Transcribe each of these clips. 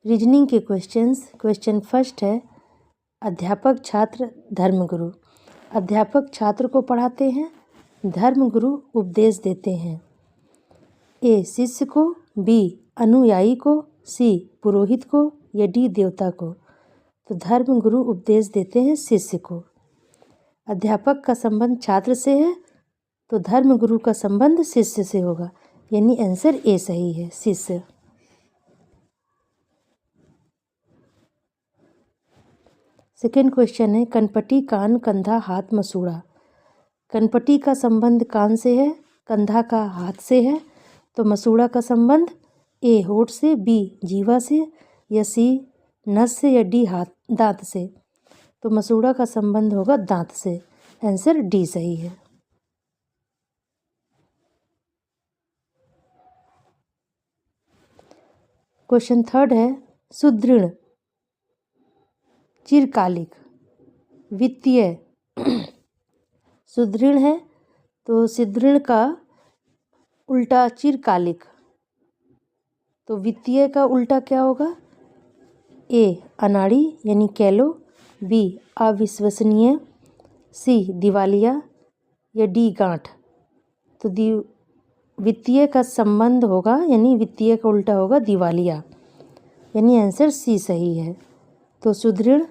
Reasoning के questions. Question first है, अध्यापक छात्र धर्मगुरु। अध्यापक छात्र को पढ़ाते हैं, धर्मगुरु उपदेश देते हैं। ए शिष्य को, बी अनुयायी को, सी पुरोहित को या डी देवता को। तो धर्मगुरु उपदेश देते हैं शिष्य को। अध्यापक का संबंध छात्र से है तो धर्मगुरु का संबंध शिष्य से होगा, यानी आंसर ए सही है, शिष्य। सेकेंड क्वेश्चन है, कनपटी कान कंधा हाथ मसूड़ा। कनपटी का संबंध कान से है, कंधा का हाथ से है, तो मसूड़ा का संबंध ए होठ से, बी जीवा से या सी नस से या डी हाथ दांत से। तो मसूड़ा का संबंध होगा दांत से, आंसर डी सही है। क्वेश्चन थर्ड है, सुदृढ़ चिरकालिक वित्तीय। सुदृढ़ है तो सुदृढ़ का उल्टा चिरकालिक, तो वित्तीय का उल्टा क्या होगा? ए अनाड़ी यानी कैलो, बी अविश्वसनीय, सी दिवालिया या डी गांठ। तो वित्तीय का संबंध होगा, यानी वित्तीय का उल्टा होगा दिवालिया, यानी आंसर सी सही है। तो सुदृढ़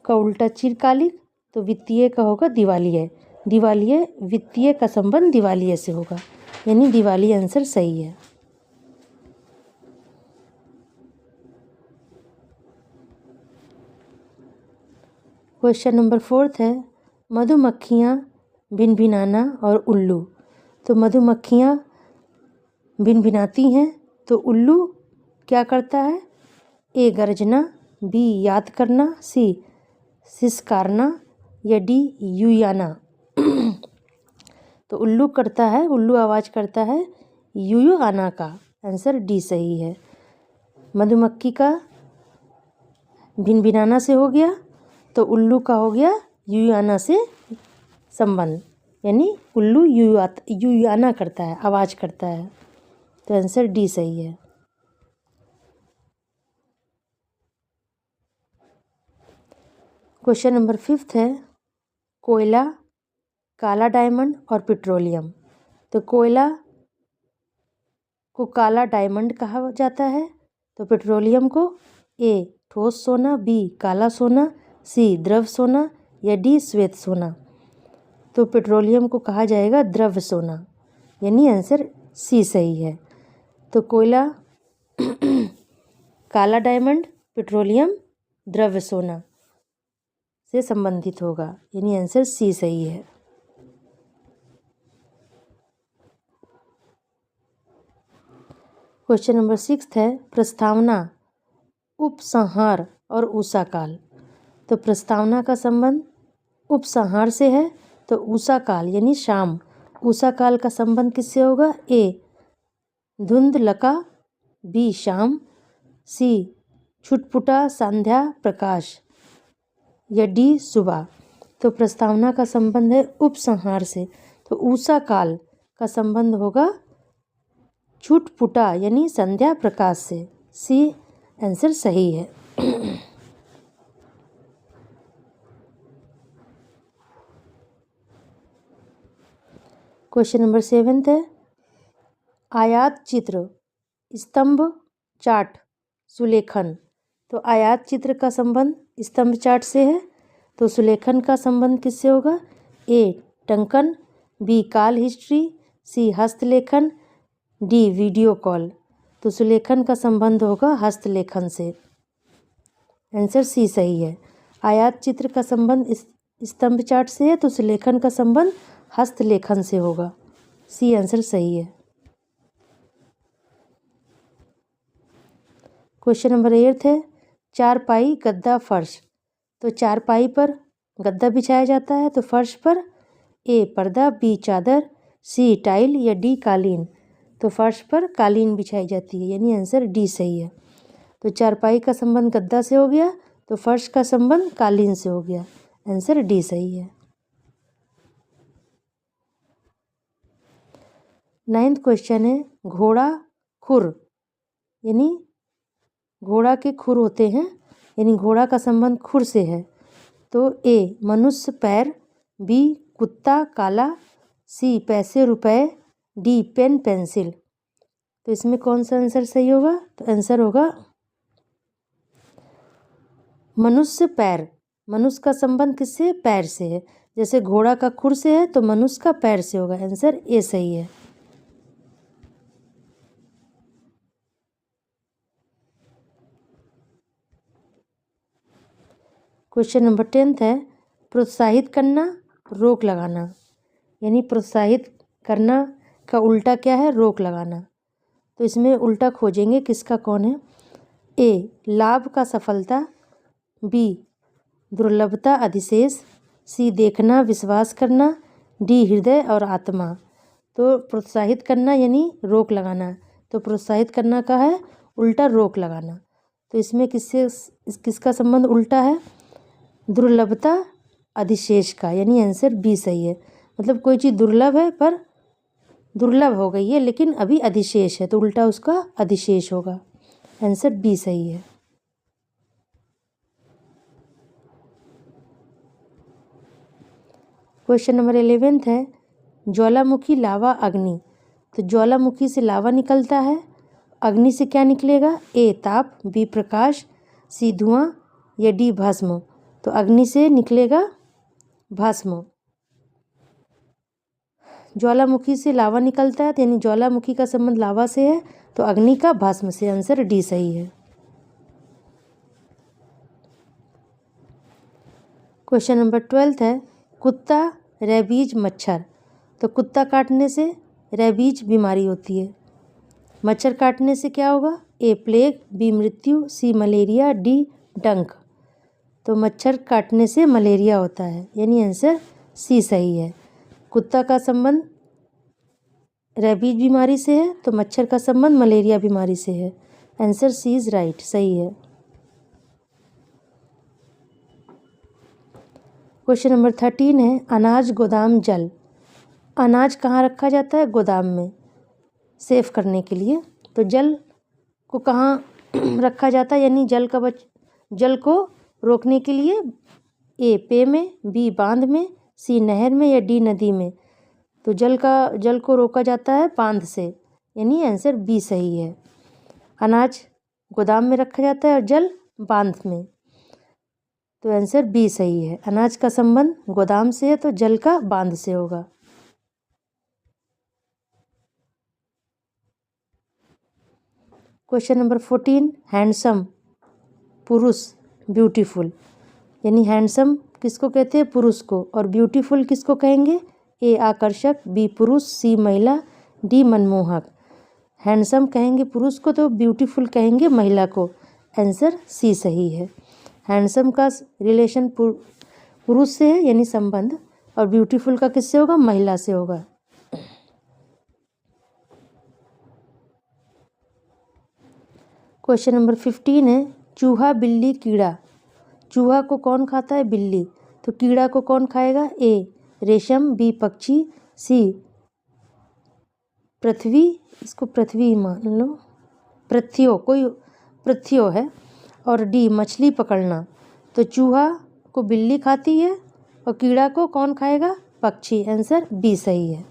का उल्टा चिरकालिक, तो वित्तीय का होगा दिवालिया। दिवालिया वित्तीय का संबंध दिवालिया से होगा, यानी दिवालिया आंसर सही है। क्वेश्चन नंबर फोर्थ है, मधुमक्खियाँ भिनभिनाना और उल्लू। तो मधुमक्खियाँ भिनभिनाती हैं तो उल्लू क्या करता है? ए गर्जना, बी याद करना, सी सिसकारना या डी यूयाना। तो उल्लू करता है, उल्लू आवाज़ करता है यूयू आना का, आंसर डी सही है। मधुमक्खी का भिनभिनाना से हो गया, तो उल्लू का हो गया यूयाना से संबंध, यानी उल्लू यूयाना करता है, आवाज़ करता है, तो आंसर डी सही है। क्वेश्चन नंबर फिफ्थ है, कोयला, काला डायमंड और पेट्रोलियम। तो कोयला को काला डायमंड कहा जाता है, तो पेट्रोलियम को ए ठोस सोना, बी काला सोना, सी द्रव सोना या डी श्वेत सोना। तो पेट्रोलियम को कहा जाएगा द्रव सोना, यानी आंसर सी सही है। तो कोयला काला डायमंड, पेट्रोलियम द्रव सोना से संबंधित होगा, यानी आंसर सी सही है। क्वेश्चन नंबर सिक्स्थ है, प्रस्तावना, उपसंहार और उषा काल। तो प्रस्तावना का संबंध उपसंहार से है, तो उषा काल यानी शाम, उषा काल का संबंध किससे होगा? ए धुंधलका, बी शाम, सी छुटपुटा संध्या प्रकाश या डी सुबह। तो प्रस्तावना का संबंध है उपसंहार से, तो उषा काल का संबंध होगा छुटपुटा यानी संध्या प्रकाश से, सी आंसर सही है। क्वेश्चन नंबर सेवेंथ है, आयात चित्र, स्तंभ चार्ट, सुलेखन। तो आयात चित्र का संबंध स्तंभ चार्ट से है, तो सुलेखन का संबंध किससे होगा? ए टंकन, बी काल हिस्ट्री, सी हस्तलेखन, डी वीडियो कॉल। तो सुलेखन का संबंध होगा हस्तलेखन से, आंसर सी सही है। आयात चित्र का संबंध स्तंभ चार्ट से है, तो सुलेखन का संबंध हस्तलेखन से होगा, सी आंसर सही है। क्वेश्चन नंबर 8 है, चारपाई गद्दा फर्श। तो चारपाई पर गद्दा बिछाया जाता है, तो फर्श पर ए पर्दा, बी चादर, सी टाइल या डी कालीन। तो फर्श पर कालीन बिछाई जाती है, यानी आंसर डी सही है। तो चारपाई का संबंध गद्दा से हो गया, तो फर्श का संबंध कालीन से हो गया, आंसर डी सही है। 9th क्वेश्चन है, घोड़ा खुर यानी घोड़ा के खुर होते हैं, यानी घोड़ा का संबंध खुर से है। तो ए मनुष्य पैर, बी कुत्ता काला, सी पैसे रुपए, डी पेन पेंसिल। तो इसमें कौन सा आंसर सही होगा? तो आंसर होगा मनुष्य पैर। मनुष्य का संबंध किससे? पैर से है। जैसे घोड़ा का खुर से है तो मनुष्य का पैर से होगा। आंसर ए सही है। क्वेश्चन नंबर 10 है, प्रोत्साहित करना, रोक लगाना। यानी प्रोत्साहित करना का उल्टा क्या है? रोक लगाना। तो इसमें उल्टा खोजेंगे किसका कौन है। ए लाभ का सफलता, बी दुर्लभता अधिशेष, सी देखना विश्वास करना, डी हृदय और आत्मा। तो प्रोत्साहित करना यानी रोक लगाना, तो प्रोत्साहित करना का है उल्टा रोक लगाना। तो इसमें किसका संबंध उल्टा है? दुर्लभता अधिशेष का, यानी आंसर बी सही है। मतलब कोई चीज़ दुर्लभ है पर दुर्लभ हो गई है लेकिन अभी अधिशेष है, तो उल्टा उसका अधिशेष होगा। आंसर बी सही है। क्वेश्चन नंबर 11 है, ज्वालामुखी लावा अग्नि। तो ज्वालामुखी से लावा निकलता है, अग्नि से क्या निकलेगा? ए ताप, बी प्रकाश, सी धुआं या डी भस्म। तो अग्नि से निकलेगा भस्म। ज्वालामुखी से लावा निकलता है तो यानी ज्वालामुखी का संबंध लावा से है, तो अग्नि का भस्म से। आंसर डी सही है। क्वेश्चन नंबर 12 है, कुत्ता रेबीज मच्छर। तो कुत्ता काटने से रेबीज बीमारी होती है, मच्छर काटने से क्या होगा? ए प्लेग, बी मृत्यु, सी मलेरिया, डी डंक। तो मच्छर काटने से मलेरिया होता है, यानी आंसर सी सही है। कुत्ता का संबंध रेबीज बीमारी से है तो मच्छर का संबंध मलेरिया बीमारी से है। आंसर सी इज राइट, सही है। क्वेश्चन नंबर 13 है, अनाज गोदाम जल। अनाज कहाँ रखा जाता है? गोदाम में, सेफ करने के लिए। तो जल को कहाँ रखा जाता है? यानी जल को रोकने के लिए ए पे में, बी बांध में, सी नहर में या डी नदी में। तो जल को रोका जाता है बांध से, यानी आंसर बी सही है। अनाज गोदाम में रखा जाता है और जल बांध में, तो आंसर बी सही है। अनाज का संबंध गोदाम से है तो जल का बांध से होगा। क्वेश्चन नंबर 14, हैंडसम पुरुष ब्यूटीफुल। यानी हैंडसम किसको कहते हैं? पुरुष को। और ब्यूटीफुल किसको कहेंगे? ए आकर्षक, बी पुरुष, सी महिला, डी मनमोहक। हैंडसम कहेंगे पुरुष को तो ब्यूटीफुल कहेंगे महिला को। आंसर सी सही है। हैंडसम का रिलेशन पुरुष से है यानी संबंध, और ब्यूटीफुल का किससे होगा? महिला से होगा। क्वेश्चन नंबर 15 है, चूहा बिल्ली कीड़ा। चूहा को कौन खाता है? बिल्ली। तो कीड़ा को कौन खाएगा? ए रेशम, बी पक्षी, सी पृथ्वी, इसको पृथ्वी ही मान लो, पृथ्वियों है, और डी मछली पकड़ना। तो चूहा को बिल्ली खाती है और कीड़ा को कौन खाएगा? पक्षी। आंसर बी सही है।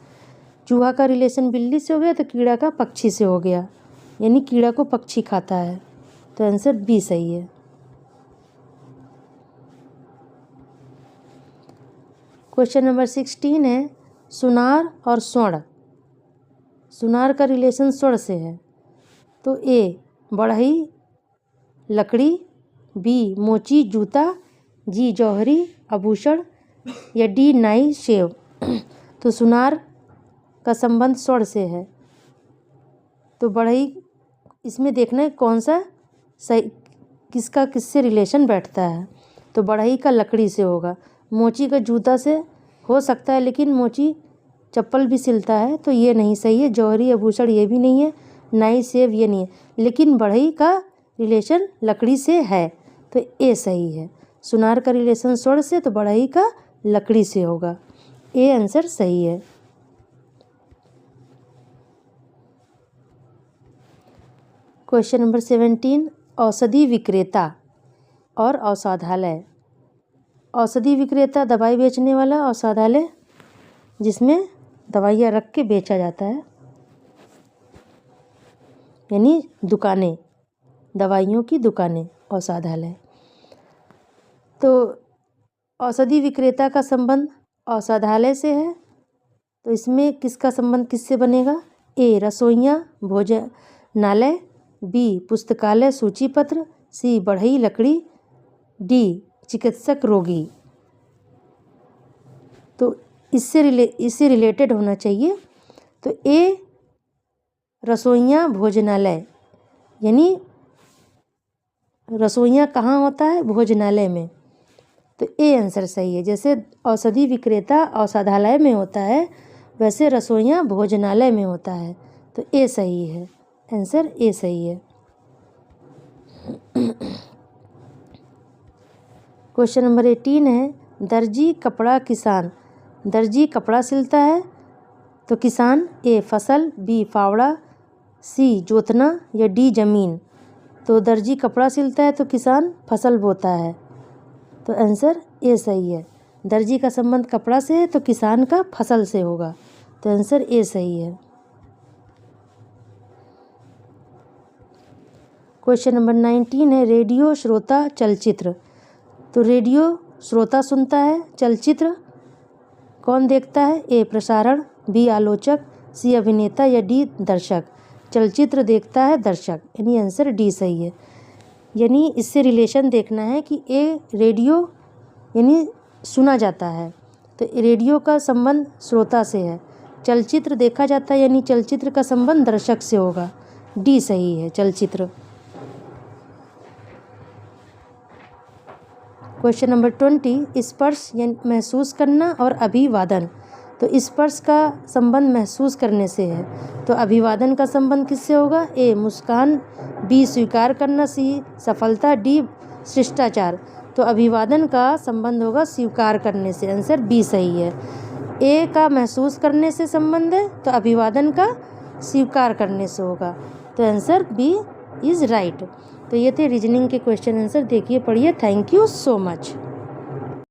चूहा का रिलेशन बिल्ली से हो गया तो कीड़ा का पक्षी से हो गया, यानी कीड़ा को पक्षी खाता है, तो आंसर बी सही है। क्वेश्चन नंबर 16 है, सुनार और स्वर्ण। सुनार का रिलेशन स्वर्ण से है, तो ए बढ़ई लकड़ी, बी मोची जूता, जी जौहरी आभूषण या डी नाई शेव। तो सुनार का संबंध स्वर्ण से है, तो बढ़ई, इसमें देखना है कौन सा सही, किसका किससे रिलेशन बैठता है। तो बढ़ई का लकड़ी से होगा। मोची का जूता से हो सकता है लेकिन मोची चप्पल भी सिलता है तो ये नहीं सही है। जौहरी आभूषण ये भी नहीं है, नाई सेव ये नहीं है, लेकिन बढ़ई का रिलेशन लकड़ी से है तो ए सही है। सुनार का रिलेशन स्वर्ण से तो बढ़ई का लकड़ी से होगा, ए आंसर सही है। क्वेश्चन नंबर 17, औषधि विक्रेता और औषधालय। औषधि विक्रेता दवाई बेचने वाला, औषधालय जिसमें दवाइयाँ रख के बेचा जाता है, यानी दुकानें, दवाइयों की दुकानें, औषधालय। तो औषधि विक्रेता का संबंध औषधालय से है, तो इसमें किसका संबंध किससे बनेगा? ए रसोइयाँ भोजनालय, बी पुस्तकालय सूचीपत्र, सी बढ़ई लकड़ी, डी चिकित्सक रोगी। तो इससे रिलेटेड होना चाहिए। तो ए रसोइयाँ भोजनालय, यानी रसोइयाँ कहाँ होता है? भोजनालय में। तो ए आंसर सही है। जैसे औषधि विक्रेता औषधालय में होता है, वैसे रसोइयाँ भोजनालय में होता है। तो ए सही है, आंसर ए सही है। क्वेश्चन नंबर 18 है, दर्जी कपड़ा किसान। दर्जी कपड़ा सिलता है, तो किसान ए फसल, बी फावड़ा, सी जोतना या डी जमीन। तो दर्जी कपड़ा सिलता है तो किसान फसल बोता है। तो आंसर ए सही है। दर्जी का संबंध कपड़ा से है तो किसान का फसल से होगा। तो आंसर ए सही है। क्वेश्चन नंबर 19 है, रेडियो श्रोता चलचित्र। तो रेडियो श्रोता सुनता है, चलचित्र कौन देखता है? ए प्रसारण, बी आलोचक, सी अभिनेता या डी दर्शक। चलचित्र देखता है दर्शक, यानी आंसर डी सही है। यानी इससे रिलेशन देखना है कि ए रेडियो यानी सुना जाता है, तो रेडियो का संबंध श्रोता से है। चलचित्र देखा जाता है, यानी चलचित्र का संबंध दर्शक से होगा। डी सही है, चलचित्र। क्वेश्चन नंबर 20, स्पर्श यानी महसूस करना और अभिवादन। तो स्पर्श का संबंध महसूस करने से है, तो अभिवादन का संबंध किससे होगा? ए मुस्कान, बी स्वीकार करना, सी सफलता, डी शिष्टाचार। तो अभिवादन का संबंध होगा स्वीकार करने से, आंसर बी सही है। ए का महसूस करने से संबंध है, तो अभिवादन का स्वीकार करने से होगा। तो आंसर बी इज़ राइट। तो ये थे रीजनिंग के क्वेश्चन आंसर। देखिए, पढ़िए। Thank you so much.